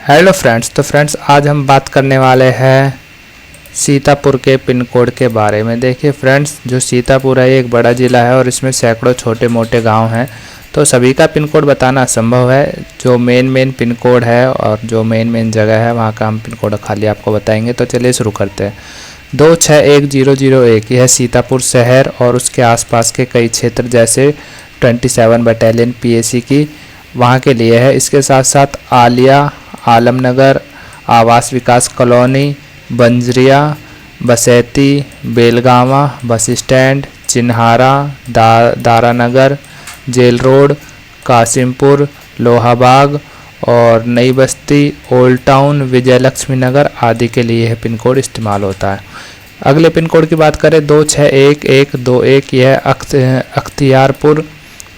Hello friends. तो friends आज हम बात करने वाले हैं सीतापुर के पिन कोड के बारे में। देखिए फ्रेंड्स, जो सीतापुर है ये एक बड़ा ज़िला है और इसमें सैकड़ों छोटे मोटे गांव हैं, तो सभी का पिन कोड बताना असंभव है। जो मेन पिन कोड है और जो मेन जगह है वहाँ का हम पिन कोड खाली आपको बताएंगे। तो चलिए शुरू करते हैं। 261001 यह सीतापुर शहर और उसके आसपास के कई क्षेत्र जैसे 27 बटालियन PAC की वहाँ के लिए है। इसके साथ साथ आलिया, आलमनगर, आवास विकास colony, Banjaria, Basaiti, Belgama, bus stand, Chinhara, Daranagar, jail road, Kasimpur, Lohabag और नई बस्ती, ओल्ड टाउन, विजयलक्ष्मी नगर आदि के लिए यह पिन कोड इस्तेमाल होता है। अगले पिन कोड की बात करें 261121, यह अख्तियारपुर,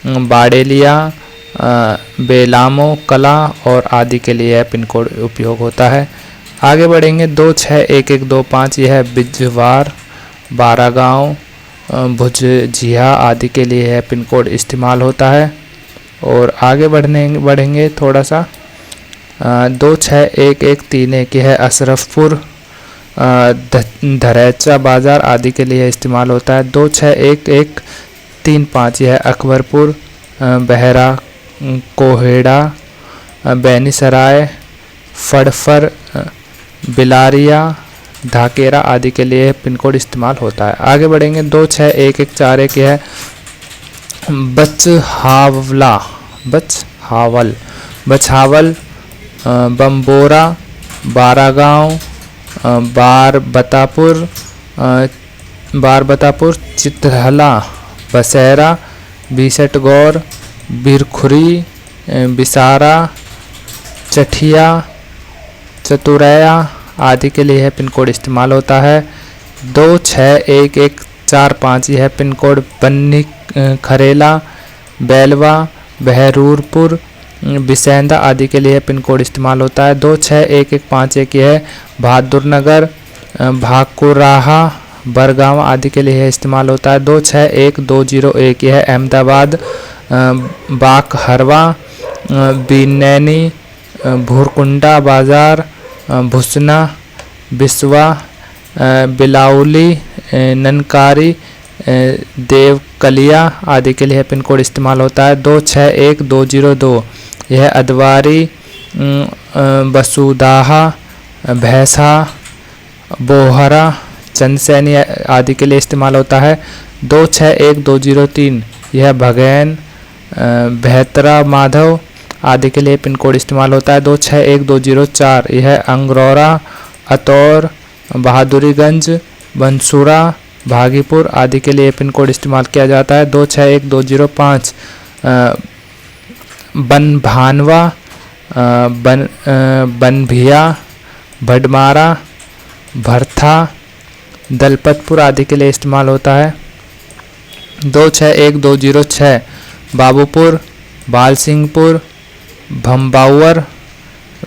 बाडेलिया, बेलामो कला और आदि के लिए यह पिन कोड उपयोग होता है। आगे बढ़ेंगे 261125, यह बिजवार, बारागांव, भुजिया आदि के लिए यह पिन कोड इस्तेमाल होता है। और आगे बढ़ेंगे थोड़ा सा 261131, यह अशरफपुर, धरैचा बाज़ार आदि के लिए इस्तेमाल होता है। 261135, यह अकबरपुर, बहरा, कोहेड़ा, बैनीसराय, फड़फर, बिलारिया, धाकेरा आदि के लिए पिन कोड इस्तेमाल होता है। आगे बढ़ेंगे 261141, यह बछावल, बम्बोरा, बारागांव, बारबतापुर, चित्रहला, बसेरा, बीसटगौर, बिरखुरी, बिसारा, चठिया, चतुरैया आदि के लिए यह पिन कोड इस्तेमाल होता है। 261145, यह पिन कोड बन्नी खरेला, बैलवा, बहरूरपुर, बिसेंदा आदि के लिए पिन कोड इस्तेमाल होता है। 261151, यह बहादुरनगर, भाकुराहा, बरगांव आदि के लिए इस्तेमाल होता है। 261201, यह अहमदाबाद, बाकहरवा, बीनैनी, भूरकुंडा बाज़ार, भुसना, बिस्वा, बिलाउली, ननकारी, देवकलिया आदि के लिए पिन कोड इस्तेमाल होता है। 261202, यह अदवारी, बसुदाहा, भैंसा, बोहरा, चंदसैनी आदि के लिए इस्तेमाल होता है। 261203, यह भगैन, बेहतरा माधव आदि के लिए पिन कोड इस्तेमाल होता है। 261204, यह अंगरौरा, अतौर, बहादुरीगंज, बंसुरा, भागीपुर आदि के लिए पिन कोड इस्तेमाल किया जाता है। 261205, बनभानवा, बनभिया, भडमारा, भरथा, दलपतपुर आदि के लिए इस्तेमाल होता है। 261206, बाबूपुर, बालसिंहपुर, भम्बावर,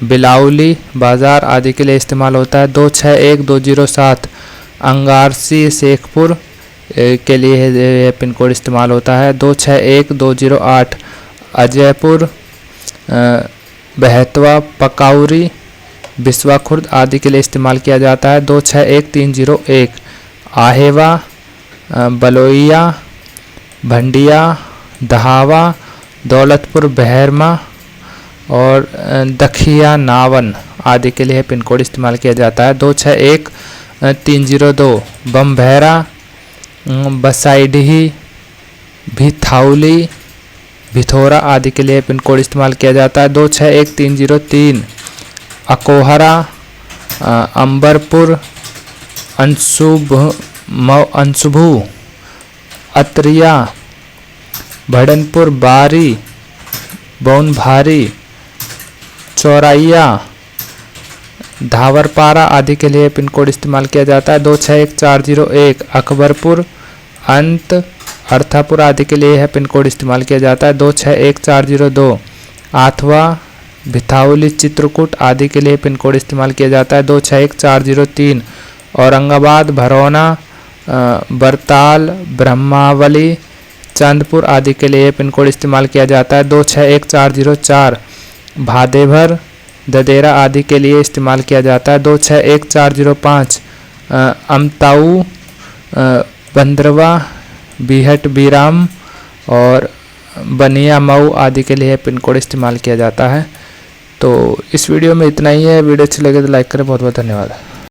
बिलाउली बाज़ार आदि के लिए इस्तेमाल होता है। 261207, अंगारसी, शेखपुर के लिए यह पिन कोड इस्तेमाल होता है। 261208, अजयपुर, बहतवा, पकाउरी, बिस्वा खुर्द आदि के लिए इस्तेमाल किया जाता है। 261301, आहेवा, बलोइया, भंडिया, दहावा, दौलतपुर, बहरमा और दखिया नावन आदि के लिए पिन कोड इस्तेमाल किया जाता है। 261302, बमभैरा, बसाइडही, भिथाउली, भिथोरा आदि के लिए पिन कोड इस्तेमाल किया जाता है। 261303, अकोहरा, अंबरपुर, अंशुभू, अत्रिया, भड़नपुर, बारी, बौनभारी, चौराइया, धावरपारा आदि के लिए पिन कोड इस्तेमाल किया जाता है। 261401, अकबरपुर, अंत, अर्थापुर आदि के लिए यह पिन कोड इस्तेमाल किया जाता है। 261402, आथवा, भिथाउली, चित्रकूट आदि के लिए पिन कोड इस्तेमाल किया जाता है। 261403, औरंगाबाद, भरौना, बरताल, ब्रह्मावली, चांदपुर आदि के लिए पिन कोड इस्तेमाल किया जाता है। 261404, भादेभर, ददेरा आदि के लिए इस्तेमाल किया जाता है। 261405 अमताऊ, बंदरवा, बीहट, बीराम और बनिया मऊ आदि के लिए पिन कोड इस्तेमाल किया जाता है। तो इस वीडियो में इतना ही है। वीडियो अच्छी लगे तो लाइक करें। बहुत बहुत धन्यवाद।